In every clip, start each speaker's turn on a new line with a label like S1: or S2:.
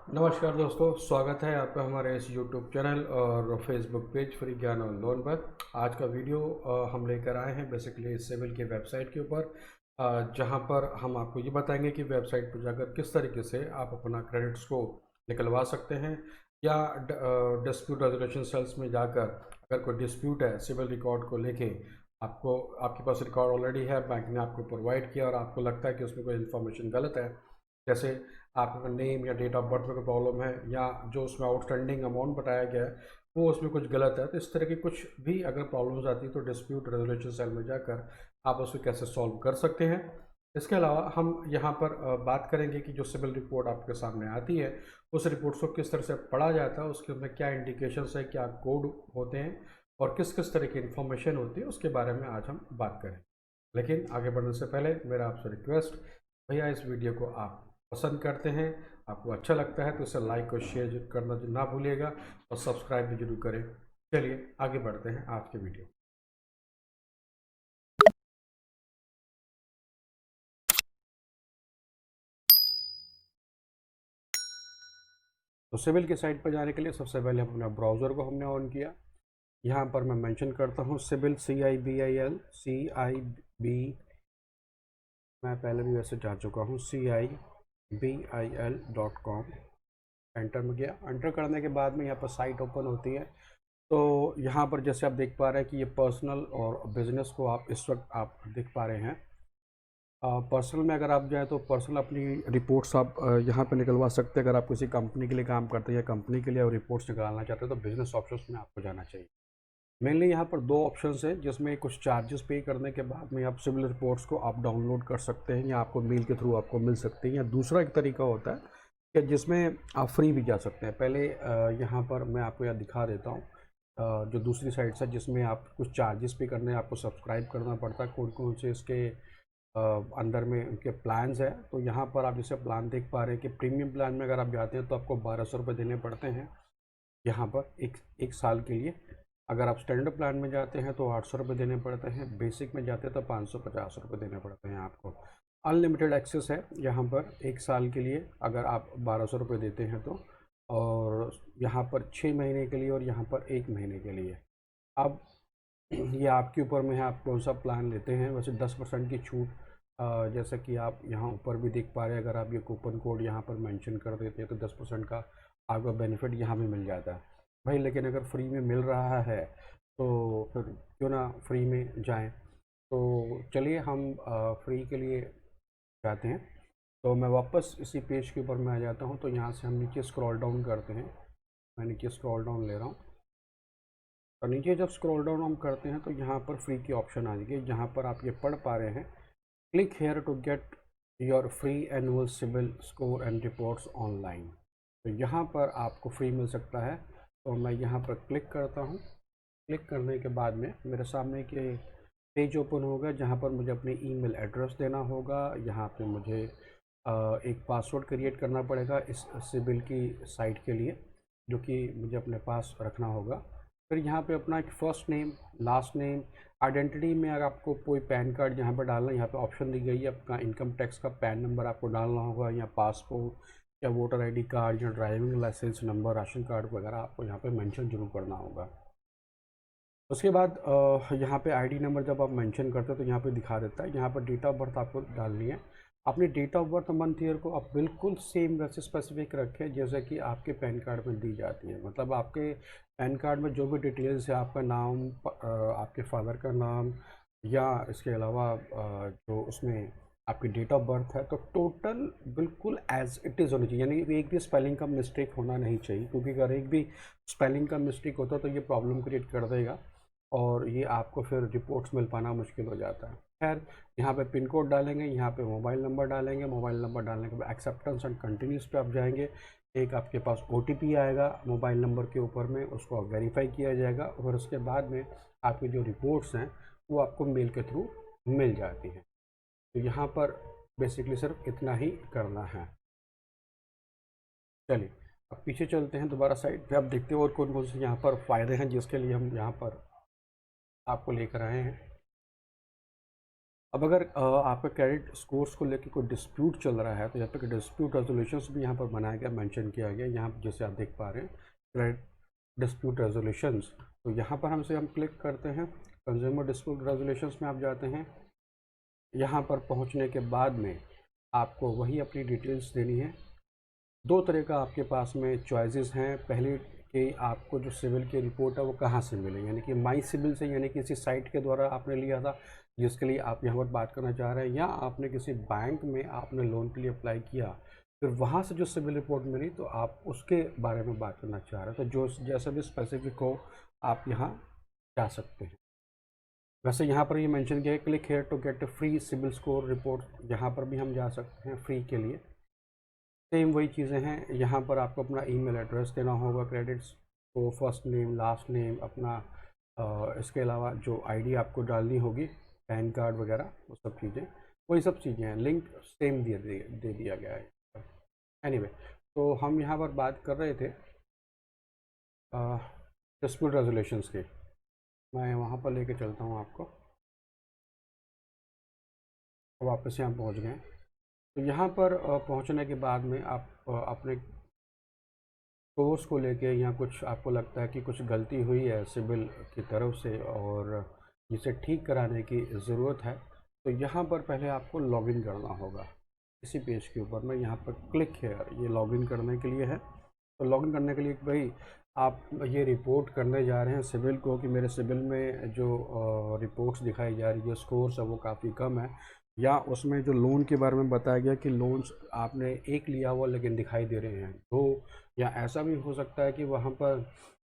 S1: नमस्कार दोस्तों, स्वागत है आपका हमारे इस YouTube चैनल और फेसबुक पेज फ्री ज्ञान और लोन पर। आज का वीडियो हम लेकर आए हैं बेसिकली सिविल के वेबसाइट के ऊपर, जहां पर हम आपको ये बताएंगे कि वेबसाइट पर जाकर किस तरीके से आप अपना क्रेडिट स्कोर निकलवा सकते हैं, या डिस्प्यूट रेजोल्यूशन सेल्स में जाकर अगर कोई डिस्प्यूट है सिविल रिकॉर्ड को लेके, आपके पास रिकॉर्ड ऑलरेडी है, बैंक ने आपको प्रोवाइड किया और आपको लगता है कि उसमें कोई इन्फॉर्मेशन गलत है, जैसे आपका नेम या डेट ऑफ बर्थ में कोई प्रॉब्लम है, या जो उसमें आउटस्टैंडिंग अमाउंट बताया गया है वो उसमें कुछ गलत है, तो इस तरह की कुछ भी अगर प्रॉब्लम्स आती है तो डिस्प्यूट रेजोल्यूशन सेल में जाकर आप उसे कैसे सॉल्व कर सकते हैं। इसके अलावा हम यहाँ पर बात करेंगे कि जो सिविल रिपोर्ट आपके सामने आती है उस रिपोर्ट्स को किस तरह से पढ़ा जाता है, उसके में क्या इंडिकेशंस है, क्या कोड होते हैं और किस किस तरह की इन्फॉर्मेशन होती है, उसके बारे में आज हम बात करें। लेकिन आगे बढ़ने से पहले मेरा आपसे रिक्वेस्ट, भैया इस वीडियो को आप पसंद करते हैं, आपको अच्छा लगता है तो इसे लाइक और शेयर करना ना भूलिएगा और सब्सक्राइब भी जरूर करें। चलिए आगे बढ़ते हैं आज के वीडियो। तो सिविल की साइट पर जाने के लिए सबसे पहले अपना ब्राउज़र को हमने ऑन किया। यहाँ पर मैं मेंशन करता हूँ सिविल CIBIL, मैं पहले भी वैसे जा चुका हूँ, CIBIL.com। एंटर में गया। एंटर करने के बाद में यहाँ पर साइट ओपन होती है। तो यहाँ पर जैसे आप देख पा रहे हैं कि ये पर्सनल और बिजनेस को आप इस वक्त आप देख पा रहे हैं। पर्सनल में अगर आप जाएँ तो पर्सनल अपनी रिपोर्ट्स आप यहाँ पे निकलवा सकते हैं। अगर आप किसी कंपनी के लिए काम करते हैं या कंपनी के लिए आप रिपोर्ट्स निकालना चाहते हैं तो बिजनेस ऑप्शंस में आपको जाना चाहिए। मेनली यहाँ पर दो ऑप्शंस हैं जिसमें कुछ चार्जेस पे करने के बाद में आप सिविल रिपोर्ट्स को आप डाउनलोड कर सकते हैं या आपको मेल के थ्रू आपको मिल सकती हैं, या दूसरा एक तरीका होता है कि जिसमें आप फ्री भी जा सकते हैं। पहले यहाँ पर मैं आपको यहाँ दिखा देता हूँ जो दूसरी साइट है जिसमें आप कुछ चार्जेस पे करने हैं, आपको सब्सक्राइब करना पड़ता है, कौन कौन से इसके अंदर में उनके प्लान्स हैं। तो यहाँ पर आप जैसे प्लान देख पा रहे हैं कि प्रीमियम प्लान में अगर आप जाते हैं तो आपको 1200 रुपये देने पड़ते हैं यहाँ पर एक साल के लिए। अगर आप स्टैंडर्ड प्लान में जाते हैं तो 800 रुपये देने पड़ते हैं, बेसिक में जाते हैं तो 550 रुपये देने पड़ते हैं आपको। अनलिमिटेड एक्सेस है यहाँ पर एक साल के लिए अगर आप 1200 रुपये देते हैं तो, और यहाँ पर 6 महीने के लिए और यहाँ पर 1 महीने के लिए। अब ये आपके ऊपर में है आप कौन सा प्लान लेते हैं। वैसे 10% की छूट, जैसा कि आप यहाँ ऊपर भी देख पा रहे हैं, अगर आप ये कूपन कोड यहाँ पर मेंशन कर देते हैं तो 10% का आपका बेनिफिट यहाँ भी मिल जाता है भाई। लेकिन अगर फ्री में मिल रहा है तो फिर क्यों ना फ्री में जाएं। तो चलिए हम फ्री के लिए जाते हैं। तो मैं वापस इसी पेज के ऊपर में आ जाता हूँ। तो यहाँ से हम नीचे स्क्रॉल डाउन करते हैं। मैं नीचे स्क्रॉल डाउन ले रहा हूँ। और नीचे जब स्क्रॉल डाउन हम करते हैं तो यहाँ पर फ्री की ऑप्शन आ जाएगी, जहाँ पर आप ये पढ़ पा रहे हैं, click here to get your free annual CIBIL score and reports online. तो यहाँ पर आपको फ्री मिल सकता है। तो मैं यहाँ पर क्लिक करता हूँ। क्लिक करने के बाद में मेरे सामने के पेज ओपन होगा जहाँ पर मुझे अपनी ईमेल एड्रेस देना होगा। यहाँ पे मुझे एक पासवर्ड क्रिएट करना पड़ेगा इस सिविल की साइट के लिए, जो कि मुझे अपने पास रखना होगा। फिर यहाँ पे अपना एक first name, last name, identity में अगर आपको कोई पैन कार्ड यहाँ पर डालना है, यहाँ पे ऑप्शन दी गई है, अपना इनकम टैक्स का पैन नंबर आपको डालना होगा, या पासपोर्ट या वोटर आईडी कार्ड या driving licence number, ration card वगैरह आपको यहाँ पे मेंशन जरूर करना होगा। उसके बाद यहाँ पे आईडी नंबर जब आप मेंशन करते हैं तो यहाँ पे दिखा देता है। यहाँ पर डेट ऑफ बर्थ आपको डालनी है। अपनी date of birth month year को आप बिल्कुल सेम वैसे स्पेसिफिक रखें जैसे कि आपके पैन कार्ड में दी जाती है। मतलब आपके पैन कार्ड में जो भी डिटेल्स है, आपका नाम, आपके फादर का नाम, या इसके अलावा जो उसमें आपकी डेट ऑफ बर्थ है, तो टोटल बिल्कुल एज इट इज़ होनी चाहिए। यानी एक भी स्पेलिंग का मिस्टेक होना नहीं चाहिए, क्योंकि अगर एक भी स्पेलिंग का मिस्टेक होता तो ये प्रॉब्लम क्रिएट कर देगा और ये आपको फिर रिपोर्ट्स मिल पाना मुश्किल हो जाता है। खैर, यहाँ पे पिन कोड डालेंगे, यहाँ पे मोबाइल नंबर डालेंगे। मोबाइल नंबर डालने के बाद एक्सेप्टेंस एंड कंटिन्यूस पे आप जाएंगे। एक आपके पास ओटीपी आएगा मोबाइल नंबर के ऊपर में, उसको आप वेरीफाई किया जाएगा और उसके बाद में आपकी जो रिपोर्ट्स हैं वो आपको मेल के थ्रू मिल जाती हैं। तो यहाँ पर बेसिकली सिर्फ इतना ही करना है। चलिए अब पीछे चलते हैं दोबारा साइड पे। अब देखते हैं और कौन कौन से यहाँ पर फ़ायदे हैं जिसके लिए हम यहाँ पर आपको लेकर आए हैं। अब अगर आपका क्रेडिट स्कोर्स को लेके कोई डिस्प्यूट चल रहा है तो यहाँ पे डिस्प्यूट रेजोल्यूशंस भी यहाँ पर बनाया गया, मेंशन किया गया। यहाँ जैसे आप देख पा रहे हैं क्रेडिट डिस्प्यूट रेजोल्यूशंस, तो यहाँ पर हम क्लिक करते हैं, कंज्यूमर डिस्प्यूट रेजोल्यूशंस में आप जाते हैं। यहाँ पर पहुँचने के बाद में आपको वही अपनी डिटेल्स देनी है। दो तरह का आपके पास में चॉइसेस हैं। पहले कि आपको जो सिविल की रिपोर्ट है वो कहाँ से मिले, यानी कि माई सिविल से, यानी किसी साइट के द्वारा आपने लिया था जिसके लिए आप यहाँ पर बात करना चाह रहे हैं, या आपने किसी बैंक में आपने लोन के लिए अप्लाई किया, फिर वहाँ से जो सिविल रिपोर्ट मिली तो आप उसके बारे में बात करना चाह रहे हैं। तो जो जैसा भी स्पेसिफिक हो आप यहाँ जा सकते हैं। वैसे यहाँ पर ये मेंशन किया है click here to get free CIBIL score report, यहाँ पर भी हम जा सकते हैं फ्री के लिए। सेम वही चीज़ें हैं, यहाँ पर आपको अपना ईमेल एड्रेस देना होगा, क्रेडिट्स को फर्स्ट नेम लास्ट नेम अपना, इसके अलावा जो आईडी आपको डालनी होगी, पैन कार्ड वगैरह वो सब चीज़ें, वही सब चीज़ें हैं। लिंक सेम दे दिया गया है। एनीवे, तो हम यहाँ पर बात कर रहे थे डिस्प्यूट रेजोल्यूशंस की। मैं वहाँ पर लेके चलता हूँ आपको, वापस यहाँ पहुँच गए। तो यहाँ पर पहुँचने के बाद में आप अपने कोर्स को लेके या कुछ आपको लगता है कि कुछ गलती हुई है सिविल की तरफ से और जिसे ठीक कराने की ज़रूरत है, तो यहाँ पर पहले आपको लॉगिन करना होगा। इसी पेज के ऊपर में यहाँ पर क्लिक हेयर, ये लॉगिन करने के लिए है। तो लॉगिन करने के लिए भाई आप ये रिपोर्ट करने जा रहे हैं सिविल को कि मेरे सिविल में जो रिपोर्ट्स दिखाई जा रही है, स्कोर्स है वो काफ़ी कम है, या उसमें जो लोन के बारे में बताया गया कि लोन्स आपने एक लिया हुआ लेकिन दिखाई दे रहे हैं दो, या ऐसा भी हो सकता है कि वहाँ पर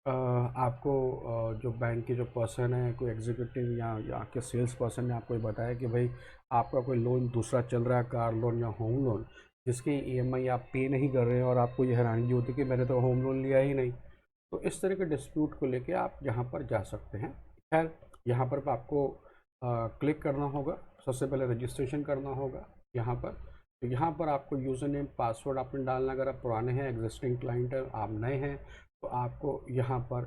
S1: आपको जो बैंक के जो पर्सन है, कोई एग्जीक्यूटिव या के सेल्स पर्सन ने आपको बताया कि भाई आपका कोई लोन दूसरा चल रहा है, कार लोन या होम लोन, जिसकी ईएमआई आप पे नहीं कर रहे हैं और आपको ये हैरानगी होती है कि मैंने तो होम लोन लिया ही नहीं। तो इस तरह के डिस्प्यूट को लेके आप यहाँ पर जा सकते हैं। खैर, यहाँ पर आपको क्लिक करना होगा, सबसे पहले रजिस्ट्रेशन करना होगा यहाँ पर। तो यहाँ पर आपको यूज़र नेम पासवर्ड आपने डालना, अगर आप पुराने हैं, एग्जिस्टिंग क्लाइंट है, आप नए हैं, तो आपको यहाँ पर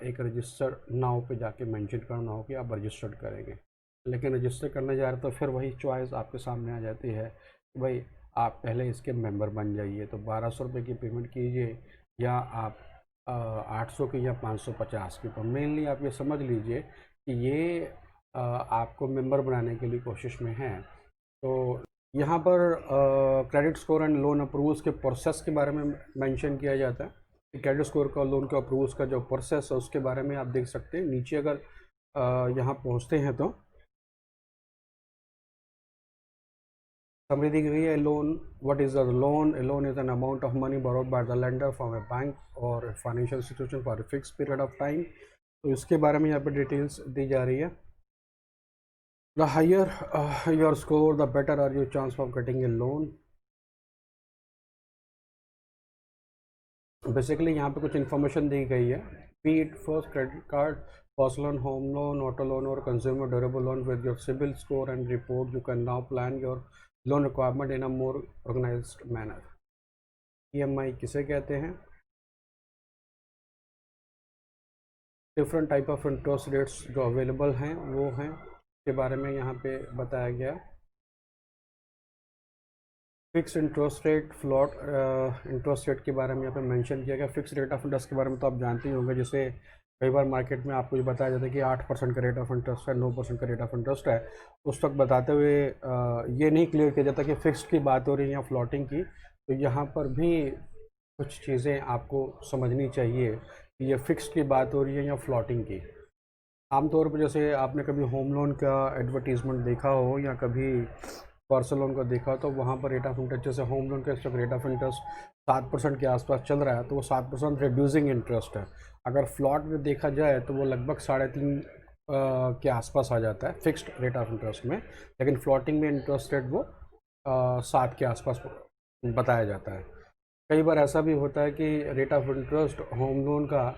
S1: एक रजिस्टर नाउ पे जाके मेंशन करना हो कि आप रजिस्टर्ड करेंगे। लेकिन रजिस्टर करने जा रहे तो फिर वही चॉइस आपके सामने आ जाती है कि भाई आप पहले इसके मेंबर बन जाइए, तो 1200 रुपये की पेमेंट कीजिए, या आप 800 की या 550 की। तो मेनली आप ये समझ लीजिए कि ये आपको मेंबर बनाने के लिए कोशिश में है। तो यहाँ पर credit score and loan approvals के प्रोसेस के बारे में मेंशन किया जाता है। क्रेडिट स्कोर का, लोन का अप्रूवल्स का जो प्रोसेस है उसके बारे में आप देख सकते हैं। नीचे अगर यहाँ पहुँचते हैं तो समरी दी गई है, loan, what is the loan? A loan is an amount of money borrowed by the lender from a bank और financial institution for a fix period of time. तो इसके बारे में यहाँ पर डिटेल्स दी जा रही है। The higher your score, the better are your chance of getting a loan. Basically यहाँ पे कुछ इन्फॉर्मेशन दी गई है, be it first credit card, personal loan, home loan, auto loan और consumer durable loan with your CIBIL score and report, you can now plan your loan requirement in a more organised manner. EMI किसे कहते हैं? Different type of interest rates जो available हैं वो हैं, के बारे में यहाँ पे बताया गया। Fix interest rate, float interest rate के बारे में यहाँ पे मेंशन किया गया। फिक्स रेट ऑफ इंटरेस्ट के बारे में तो आप जानते ही होंगे, जैसे कई बार मार्केट में आपको ये बताया जाता है कि 8% का रेट ऑफ इंटरेस्ट है, 9% का रेट ऑफ इंटरेस्ट है। उस वक्त बताते हुए ये नहीं क्लियर किया जाता कि फिक्स्ड की बात हो रही है या फ्लोटिंग की। तो यहाँ पर भी कुछ चीज़ें आपको समझनी चाहिए कि ये फिक्स्ड की बात हो रही है या फ्लोटिंग की। आमतौर पर जैसे आपने कभी होम लोन का एडवर्टीज़मेंट देखा हो या कभी पर्सनल लोन का देखा, तो वहाँ पर रेट ऑफ इंटरेस्ट, जैसे होम लोन का इस वक्त रेट ऑफ इंटरेस्ट 7% के आसपास चल रहा है, तो वो 7% रिड्यूसिंग इंटरेस्ट है। अगर फ्लॉट में देखा जाए तो वो लगभग 3.5 के आसपास आ जाता है फिक्स्ड रेट ऑफ इंटरेस्ट में, लेकिन फ्लॉटिंग में इंटरेस्ट रेट वो 7 के आसपास बताया जाता है। कई बार ऐसा भी होता है कि rate of interest home loan का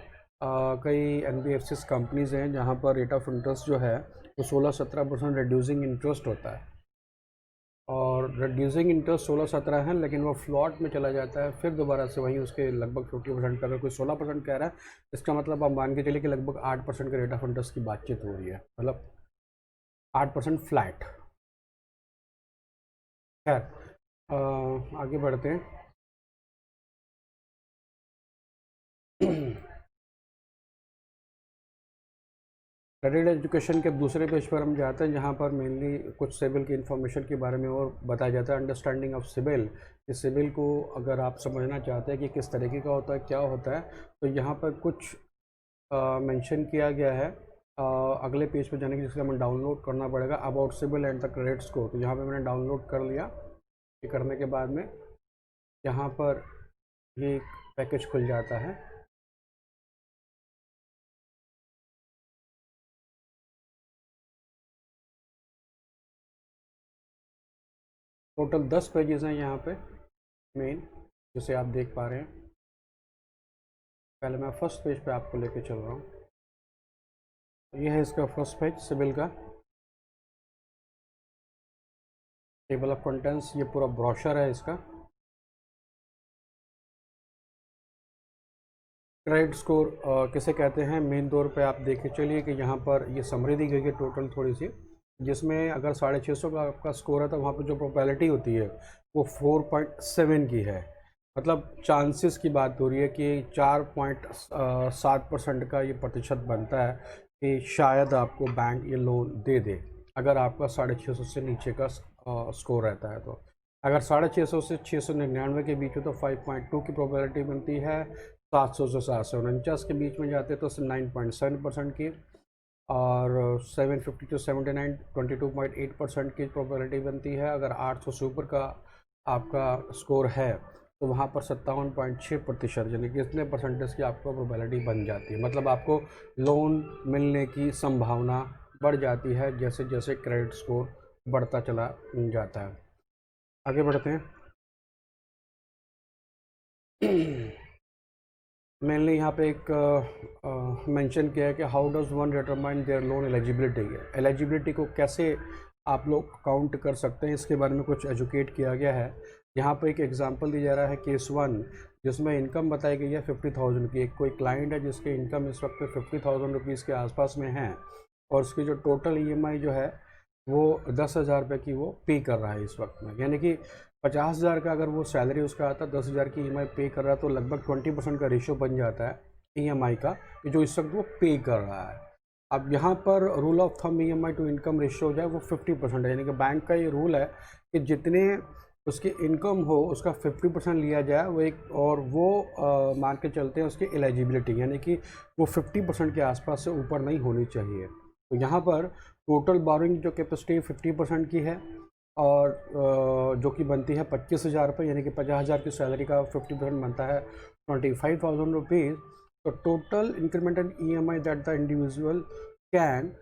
S1: कई NBFCs कंपनीज़ हैं जहाँ पर रेट ऑफ इंटरेस्ट जो है वो 16-17% रिड्यूसिंग इंटरेस्ट होता है, और रिड्यूसिंग इंटरेस्ट 16-17 है, लेकिन वो फ्लॉट में चला जाता है फिर दोबारा से वहीं उसके लगभग 50%। अगर कोई 16% कह रहा है, इसका मतलब आप मान के चलिए कि लगभग 8% के रेट ऑफ इंटरेस्ट की बातचीत हो रही है, मतलब 8% फ्लैट। खैर, आगे बढ़ते हैं। क्रेडिट एजुकेशन के दूसरे पेज पर हम जाते हैं, जहाँ पर मेनली कुछ सिबिल की इन्फॉर्मेशन के बारे में और बताया जाता है। अंडरस्टैंडिंग ऑफ सिबिल, इस सिबिल को अगर आप समझना चाहते हैं कि किस तरीके का होता है, क्या होता है, तो यहाँ पर कुछ मेंशन किया गया है। अगले पेज पे जाने के जिसका हमें डाउनलोड करना पड़ेगा, about CIBIL and the credit score. तो यहाँ पे मैंने डाउनलोड कर लिया। ये करने के बाद में यहाँ पर ये पैकेज खुल जाता है। टोटल 10 पेजेस हैं यहाँ पे मेन, जिसे आप देख पा रहे हैं। पहले मैं फर्स्ट पेज पे आपको लेके चल रहा हूँ। ये है इसका फर्स्ट पेज सिबिल का, टेबल ऑफ कंटेंट्स, ये पूरा ब्रोशर है इसका। क्रेडिट स्कोर किसे कहते हैं, मेन तौर पे आप देख के चलिए कि यहाँ पर ये समरी दी गई है टोटल थोड़ी सी, जिसमें अगर 650 का आपका स्कोर है तो वहाँ पर जो प्रोबेबिलिटी होती है वो 4.7 की है। मतलब चांसेस की बात हो रही है कि 4.7% का ये प्रतिशत बनता है कि शायद आपको बैंक ये लोन दे दे, अगर आपका 650 से नीचे का स्कोर रहता है। तो अगर 650 से 699 के बीच में तो 5.2 की प्रोबेबिलिटी बनती है। 700 से 749 के बीच में जाते तो 9.7% की, और 750 टू 79 22.8% की प्रोबेबिलिटी बनती है। अगर 800 से ऊपर का आपका स्कोर है तो वहाँ पर 57.6%, यानी कि इतने परसेंटेज की आपको प्रोबेबिलिटी बन जाती है। मतलब आपको लोन मिलने की संभावना बढ़ जाती है जैसे जैसे क्रेडिट स्कोर बढ़ता चला जाता है। आगे बढ़ते हैं। मेनली यहाँ पे एक मेंशन किया है कि how does one determine there loan eligibility. Eligibility को कैसे आप लोग काउंट कर सकते हैं, इसके बारे में कुछ एजुकेट किया गया है। यहाँ पे एक एग्जांपल दिया जा रहा है केस 1, जिसमें इनकम बताई गई है 50,000 की। एक कोई क्लाइंट है जिसकी इनकम इस वक्त 50,000 रुपीज़ के आसपास में है, और उसकी जो टोटल EMI जो है वो 10,000 रुपये की वो पे कर रहा है इस वक्त में। यानी कि 50,000 का अगर वो सैलरी उसका आता है, 10,000 की EMI पे कर रहा है, तो लगभग 20% का रेशियो बन जाता है EMI का, कि जो इस वक्त वो पे कर रहा है। अब यहाँ पर rule of thumb EMI to income ratio जो है वो 50% है। यानी कि बैंक का ये रूल है कि जितने उसकी इनकम हो उसका 50% लिया जाए। वो एक और वो मान के चलते हैं उसकी एलिजिबिलिटी, यानी कि वो 50% के आसपास से ऊपर नहीं होनी चाहिए। तो यहाँ पर टोटल बोरोइंग जो कैपेसिटी 50% की है, और जो कि बनती है 25,000 रुपये, यानी कि 50,000 की सैलरी का 50% बनता है 25,000 रुपीज़। तो total incremental EMI that the individual can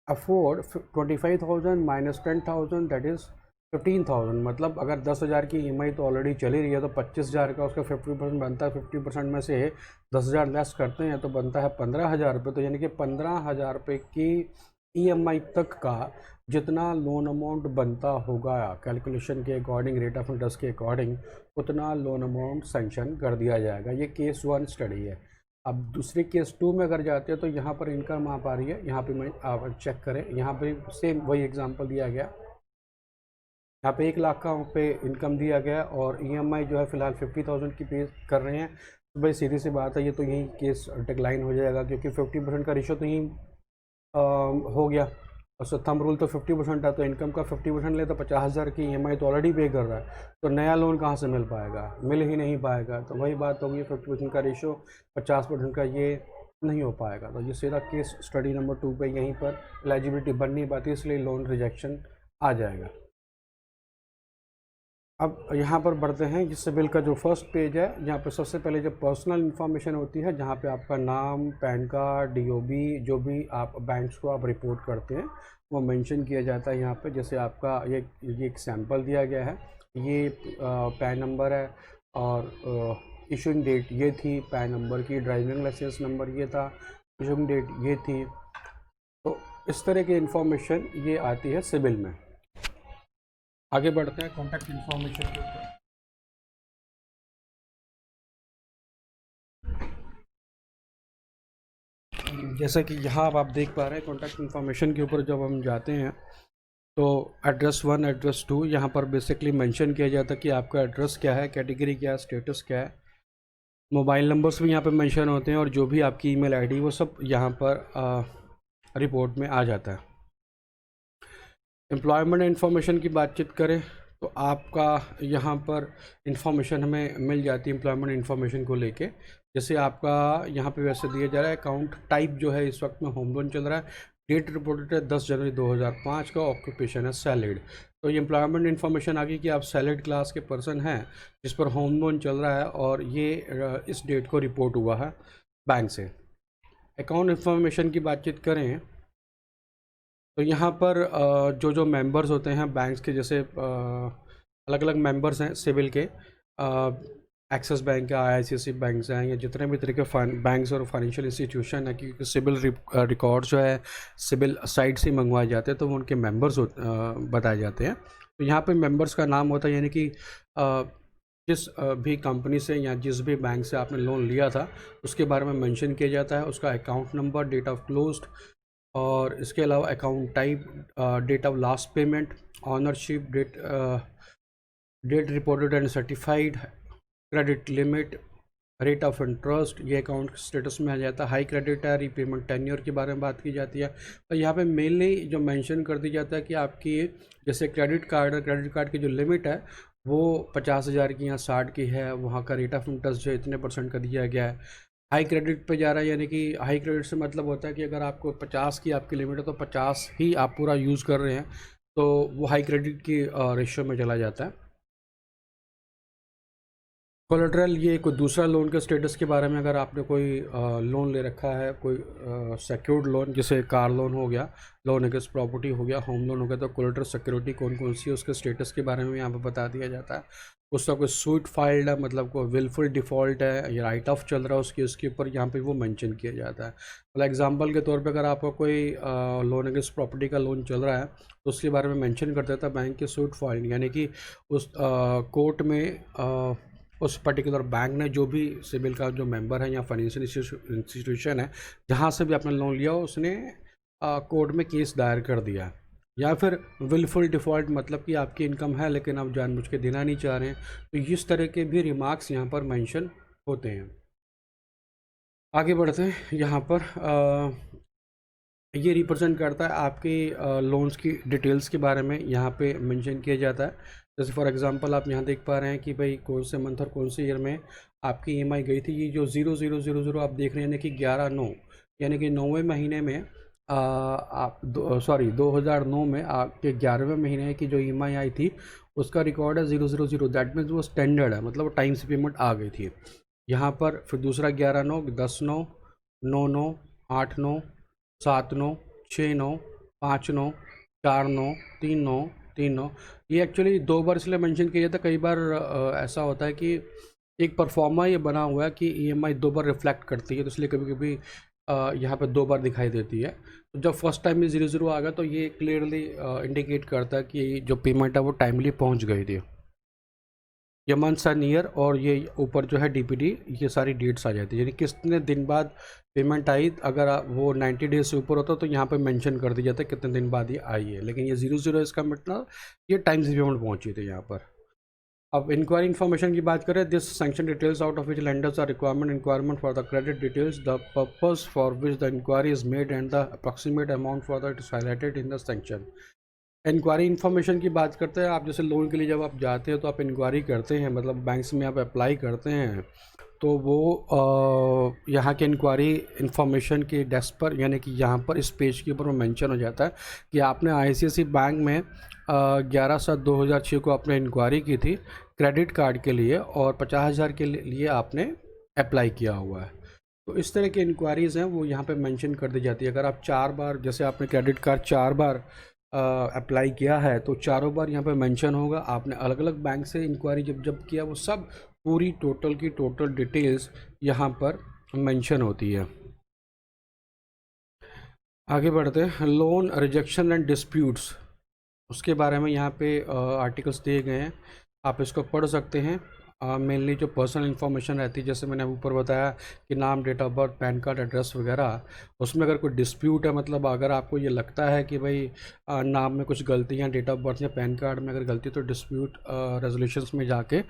S1: afford 25,000 minus 10,000 that is 15,000। मतलब अगर 10,000 की EMI तो ऑलरेडी चली रही है, तो 25,000 का उसका 50% बनता है। 50% में से 10,000 लेस करते हैं तो बनता है 15,000 रुपये। तो यानी कि 15,000 रुपये की EMI तक का जितना लोन अमाउंट बनता होगा कैलकुलेशन के अकॉर्डिंग, रेट ऑफ इंटरेस्ट के अकॉर्डिंग, उतना लोन अमाउंट सेंक्शन कर दिया जाएगा। ये केस 1 स्टडी है। अब दूसरे केस 2 में अगर जाते हैं तो यहाँ पर इनकम आप आ रही है, यहाँ पे मैं आप चेक करें, यहाँ पे सेम वही एग्जांपल दिया गया। यहाँ पे 1 लाख का पे इनकम दिया गया, और EMI जो है फ़िलहाल 50,000 की पे कर रहे हैं। तो भाई सीधी सी बात है, ये तो यही केस डिक्लाइन हो जाएगा, क्योंकि 50% का रेशो तो यही हो गया। और थंब रूल तो 50% है, तो इनकम का 50% ले तो 50,000 की EMI तो ऑलरेडी पे कर रहा है, तो नया लोन कहाँ से मिल पाएगा, मिल ही नहीं पाएगा। तो वही बात होगी, 50% का रेशो 50% का ये नहीं हो पाएगा। तो ये सीधा केस स्टडी नंबर 2 पे यहीं पर एलिजिबिलिटी बन नहीं पाती, इसलिए लोन रिजेक्शन आ जाएगा। अब यहाँ पर बढ़ते हैं। ये सिबिल का जो फर्स्ट पेज है, यहाँ पर सबसे पहले जो पर्सनल इन्फॉर्मेशन होती है, जहाँ पे आपका नाम, पैन कार्ड, DOB, जो भी आप बैंक्स को आप रिपोर्ट करते हैं वो मेंशन किया जाता है यहाँ पे। जैसे आपका ये एक सैंपल दिया गया है, ये पैन नंबर है, और इशूइंग डेट ये थी पैन नंबर की, ड्राइविंग लाइसेंस नंबर ये था, इशूइंग डेट ये थी। तो इस तरह की इन्फॉर्मेशन ये आती है सिबिल में। आगे बढ़ते हैं कॉन्टैक्ट इन्फॉर्मेशन के ऊपर। जैसा कि यहाँ आप देख पा रहे हैं, कॉन्टैक्ट इन्फॉर्मेशन के ऊपर जब हम जाते हैं तो एड्रेस 1, एड्रेस 2 यहाँ पर बेसिकली मेंशन किया जाता है कि आपका एड्रेस क्या है, कैटेगरी क्या है, स्टेटस क्या है। मोबाइल नंबर्स भी यहाँ पे मेंशन होते हैं और जो भी आपकी ईमेल आईडी वो सब यहाँ पर रिपोर्ट में आ जाता है। एम्प्लॉयमेंट इन्फॉर्मेशन की बातचीत करें तो आपका यहाँ पर इंफॉर्मेशन हमें मिल जाती है एम्प्लॉयमेंट इन्फॉर्मेशन को लेके। जैसे आपका यहाँ पे वैसे दिया जा रहा है अकाउंट टाइप जो है इस वक्त में होम लोन चल रहा है, डेट रिपोर्टेड है 10 जनवरी 2005 का, ऑक्यूपेशन है सैलरीड। तो ये एम्प्लॉयमेंट इन्फॉर्मेशन आ गई कि आप सैलरीड क्लास के पर्सन हैं जिस पर होम लोन चल रहा है और ये इस डेट को रिपोर्ट हुआ है बैंक से। अकाउंट इन्फॉर्मेशन की बातचीत करें तो यहाँ पर जो जो मेंबर्स होते हैं बैंक्स के, जैसे अलग अलग मेंबर्स हैं सिविल के, एक्सिस बैंक है, आईसीआईसी बैंक हैं, या जितने भी तरह के बैंक्स और फाइनेंशियल इंस्टीट्यूशन है, क्योंकि सिविल रिकॉर्ड जो है सिविल साइट से मंगवाए जाते हैं तो वो उनके मेंबर्स बताए जाते हैं। तो यहाँ पे मेंबर्स का नाम होता है, यानी कि जिस भी कंपनी से या जिस भी बैंक से आपने लोन लिया था उसके बारे में मेंशन किया जाता है, उसका account number, date of closed, और इसके अलावा account type, date of last payment, ownership, date reported and certified, credit limit, rate of interest, ये अकाउंट स्टेटस में आ जाता है। हाई क्रेडिट है, रीपेमेंट टेन्योर के बारे में बात की जाती है। तो यहाँ पे मेनली जो मेंशन कर दी जाता है कि आपकी जैसे क्रेडिट कार्ड की जो लिमिट है वो 50,000 की या 60 की है, वहाँ का रेट ऑफ इंटरेस्ट जो इतने % का दिया गया है। हाई क्रेडिट पे जा रहा है, यानी कि हाई क्रेडिट से मतलब होता है कि अगर आपको 50 की आपकी लिमिट है तो 50 ही आप पूरा यूज़ कर रहे हैं, तो वो हाई क्रेडिट की रेशियो में चला जाता है। कोलेटरल, ये कोई दूसरा लोन के स्टेटस के बारे में, अगर आपने कोई लोन ले रखा है, कोई सिक्योर्ड लोन, जैसे कार लोन हो गया, लोन अगेंस्ट प्रॉपर्टी हो गया, होम लोन हो गया, तो कोलेटरल सिक्योरिटी कौन कौन सी है उसके स्टेटस के बारे में यहाँ पे बता दिया जाता है। उसका कोई सूट फाइल्ड है, मतलब कोई विलफुल डिफ़ॉल्ट है या राइट ऑफ चल रहा है उसके ऊपर यहाँ पे वो मेंशन किया जाता है। मतलब एग्जांपल के तौर पे अगर आपका कोई लोन अगेंस्ट प्रॉपर्टी का लोन चल रहा है तो उसके बारे में मेंशन कर देता है बैंक के सूट फाइल्ड, यानी कि उस कोर्ट में उस पर्टिकुलर बैंक ने, जो भी सिविल का जो मेंबर है या फाइनेंशियल इंस्टीट्यूशन है जहाँ से भी आपने लोन लिया हो, उसने कोर्ट में केस दायर कर दिया। या फिर विलफुल डिफ़ॉल्ट, मतलब कि आपकी इनकम है लेकिन आप जानबूझ के देना नहीं चाह रहे हैं, तो इस तरह के भी रिमार्क्स यहाँ पर मेंशन होते हैं। आगे बढ़ते हैं। यहाँ पर ये रिप्रेजेंट करता है आपके लोन्स की डिटेल्स के बारे में, यहाँ पे मेंशन किया जाता है। जैसे फॉर एग्जांपल आप यहाँ देख पा रहे हैं कि भाई कौन से मंथ और कौन से ईयर में आपकी ईएमआई गई थी। ये जो 0000 आप देख रहे हैं, यानी कि 11/9, यानी कि 9वें महीने में आप 2009 में आपके 11वें महीने की जो ईएमआई आई थी उसका रिकॉर्ड है 000। दैट मीन्स वो स्टैंडर्ड है, मतलब टाइम से पेमेंट आ गई थी। यहाँ पर फिर दूसरा 11/9, 10/9, 9/9, 8/9, 7/9, 6/9, 5/9, 4/9, 3/9, 3/9। ये एक्चुअली 2 बार इसलिए मेंशन किया जाता है। कई बार ऐसा होता है कि एक परफॉर्मा ये बना हुआ है कि ईएमआई 2 बार रिफ्लेक्ट करती है, तो इसलिए कभी कभी यहाँ पे 2 बार दिखाई देती है। तो जब फर्स्ट टाइम में 00 आ गया तो ये क्लियरली इंडिकेट करता है कि जो पेमेंट है वो टाइमली पहुँच गई थी। ये मंथ्स एंड ईयर, और ये ऊपर जो है डीपीडी, ये सारी डेट्स आ जाती है, यानी कितने दिन बाद पेमेंट आई। अगर वो 90 डेज से ऊपर होता तो यहाँ पे मेंशन कर दिया जाता है कितने दिन बाद ये आई है, लेकिन ये 00 इसका मतलब ये टाइम से पेमेंट पहुँची थी यहाँ पर। अब इंक्वायरी इन्फॉर्मेशन की बात करें, this sanction details out of which lenders are requirement for the credit details, the purpose for which the enquiry is made and the approximate amount for the it is highlighted in the sanction. Enquiry information की बात करते हैं। आप जैसे loan के लिए जब आप जाते हैं तो आप इंक्वायरी करते हैं, मतलब बैंक्स में आप अप्लाई करते हैं, तो वो यहाँ के इंक्वायरी इन्फॉर्मेशन के डेस्क पर, यानी कि यहाँ पर इस पेज के ऊपर मेंशन हो जाता है कि आपने आईसीआईसी बैंक में 11/7/2006 को आपने इंक्वायरी की थी क्रेडिट कार्ड के लिए, और 50,000 के लिए आपने अप्लाई किया हुआ है। तो इस तरह की इंक्वायरीज़ हैं वो यहाँ पे मेंशन कर दी जाती है। अगर आप 4 बार, जैसे आपने क्रेडिट कार्ड 4 बार अप्लाई किया है तो चारों बार यहाँ पे मेंशन होगा आपने अलग अलग बैंक से इंक्वायरी जब किया, वो सब पूरी टोटल डिटेल्स यहाँ पर मेंशन होती है। आगे बढ़ते हैं। लोन रिजेक्शन एंड डिस्प्यूट्स, उसके बारे में यहाँ पे आर्टिकल्स दिए गए हैं, आप इसको पढ़ सकते हैं। मेनली जो पर्सनल इन्फॉर्मेशन रहती है, जैसे मैंने ऊपर बताया कि नाम, date of birth, PAN card, address वगैरह, उसमें अगर कोई डिस्प्यूट है, मतलब अगर आपको ये लगता है कि भाई नाम में कुछ गलती है, डेट ऑफ बर्थ या पैन कार्ड में अगर गलती, तो डिस्प्यूट रेजोल्यूशंस में जाके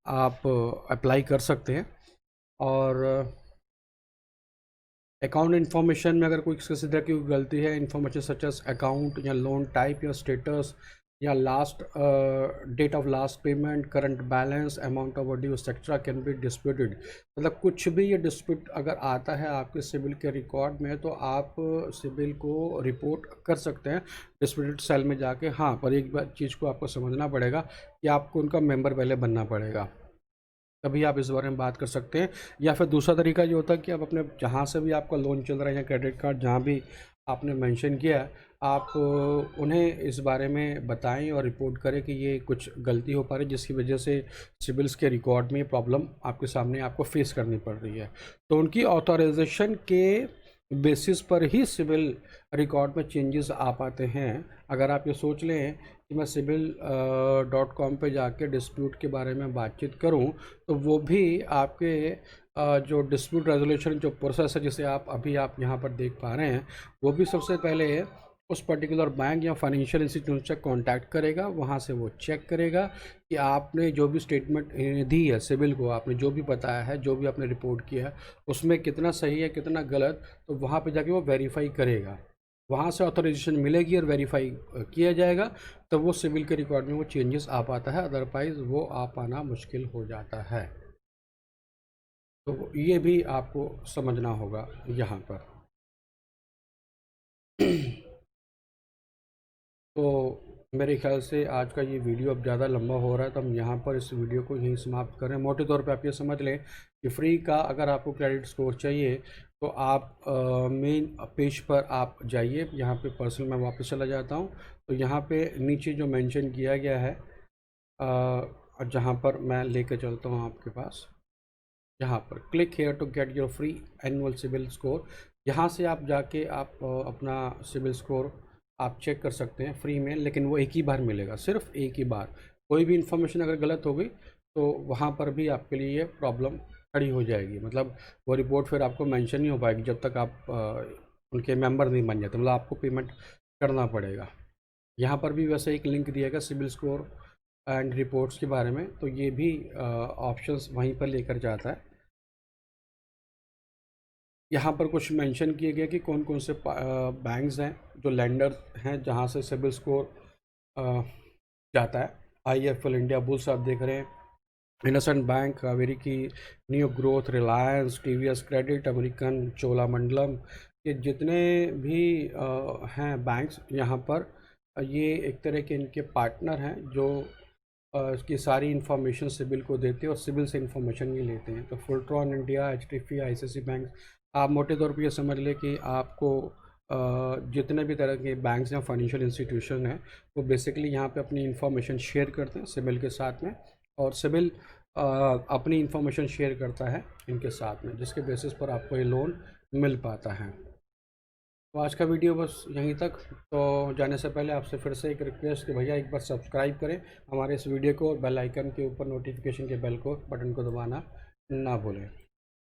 S1: आप अप्लाई कर सकते हैं। और अकाउंट इन्फॉर्मेशन में अगर कोई किसी तरह की गलती है, इन्फॉर्मेशन सच एस अकाउंट या लोन टाइप या स्टेटस या last date of last payment, current balance, amount of due etcetera can be disputed. मतलब कुछ भी ये डिस्प्यूट अगर आता है आपके सिविल के रिकॉर्ड में, तो आप सिविल को रिपोर्ट कर सकते हैं डिस्प्यूटेड सेल में जाके। हाँ, पर एक बात चीज़ को आपको समझना पड़ेगा कि आपको उनका मेंबर पहले बनना पड़ेगा, तभी आप इस बारे में बात कर सकते हैं। या फिर दूसरा तरीका ये होता है कि आप अपने जहाँ से भी आपका लोन चल रहा है या क्रेडिट कार्ड जहाँ भी आपने मेंशन किया है, आप उन्हें इस बारे में बताएं और रिपोर्ट करें कि ये कुछ गलती हो पा रही है, जिसकी वजह से सिविल्स के रिकॉर्ड में ये प्रॉब्लम आपके सामने आपको फेस करनी पड़ रही है। तो उनकी ऑथराइजेशन के बेसिस पर ही सिविल रिकॉर्ड में चेंजेस आ पाते हैं। अगर आप ये सोच लें कि मैं civil.com पे जाके डिस्प्यूट के बारे में बातचीत करूं, तो वो भी आपके जो डिस्प्यूट रेजोल्यूशन जो प्रोसेस है, जिसे आप यहाँ पर देख पा रहे हैं, वो भी सबसे पहले उस पर्टिकुलर बैंक या फाइनेंशियल इंस्टीट्यूशन से कांटेक्ट करेगा। वहाँ से वो चेक करेगा कि आपने जो भी स्टेटमेंट दी है सिविल को, आपने जो भी बताया है, जो भी आपने रिपोर्ट किया है, उसमें कितना सही है कितना गलत, तो वहाँ पे जाके वो वेरीफाई करेगा। वहाँ से ऑथराइजेशन मिलेगी और वेरीफाई किया जाएगा, तो वो सिविल के रिकॉर्ड में वो चेंजेस आ पाता है, अदरवाइज़ वो आ पाना मुश्किल हो जाता है। तो ये भी आपको समझना होगा यहाँ पर। तो मेरे ख्याल से आज का ये वीडियो अब ज़्यादा लंबा हो रहा है, तो हम यहाँ पर इस वीडियो को यहीं समाप्त करें। मोटे तौर पे आप ये समझ लें कि फ्री का अगर आपको क्रेडिट स्कोर चाहिए, तो आप मेन पेज पर आप जाइए। यहाँ पे पर्सनल मैं वापस चला जाता हूँ, तो यहाँ पे नीचे जो मेंशन किया गया है, जहाँ पर मैं लेके चलता हूँ आपके पास, यहाँ पर click here to get your free annual CIBIL score. यहाँ से आप जाके आप अपना सिविल स्कोर आप चेक कर सकते हैं फ्री में, लेकिन वो एक ही बार मिलेगा, सिर्फ एक ही बार। कोई भी इन्फॉर्मेशन अगर गलत हो गई, तो वहाँ पर भी आपके लिए ये प्रॉब्लम खड़ी हो जाएगी। मतलब वो रिपोर्ट फिर आपको मेंशन नहीं हो पाएगी जब तक आप उनके मेंबर नहीं बन जाते, मतलब आपको पेमेंट करना पड़ेगा। यहाँ पर भी वैसे एक लिंक दिया गया सिविल स्कोर एंड रिपोर्ट्स के बारे में, तो ये भी ऑप्शंस वहीं पर लेकर जाता है। यहाँ पर कुछ मेंशन किए गए कि कौन कौन से बैंक्स हैं जो लेंडर हैं, जहाँ से सिविल स्कोर जाता है। IIFL इंडिया बुल्स आप देख रहे हैं, इंडसइंड बैंक, कावेरी की, new growth, Reliance, TVS credit, American, Cholamandalam, ये जितने भी हैं बैंक्स यहाँ पर, ये एक तरह के इनके पार्टनर हैं जो इसकी सारी इन्फॉर्मेशन सिविल को देते हैं और सिविल से इन्फॉर्मेशन भी लेते हैं। तो फुलट्रॉन इंडिया, HDFC, ICICI बैंक, आप मोटे तौर पे ये समझ लें कि आपको जितने भी तरह के बैंक्स या फाइनेंशियल इंस्टीट्यूशन हैं, वो बेसिकली यहाँ पे अपनी इन्फॉर्मेशन शेयर करते हैं सिविल के साथ में, और सिविल अपनी इन्फॉर्मेशन शेयर करता है इनके साथ में, जिसके बेसिस पर आपको ये लोन मिल पाता है। तो आज का वीडियो बस यहीं तक। तो जाने से पहले आपसे फिर से एक रिक्वेस्ट कि भैया एक बार सब्सक्राइब करें हमारे इस वीडियो को, और बेल आइकन के ऊपर नोटिफिकेशन के बेल को बटन को दबाना ना भूलें।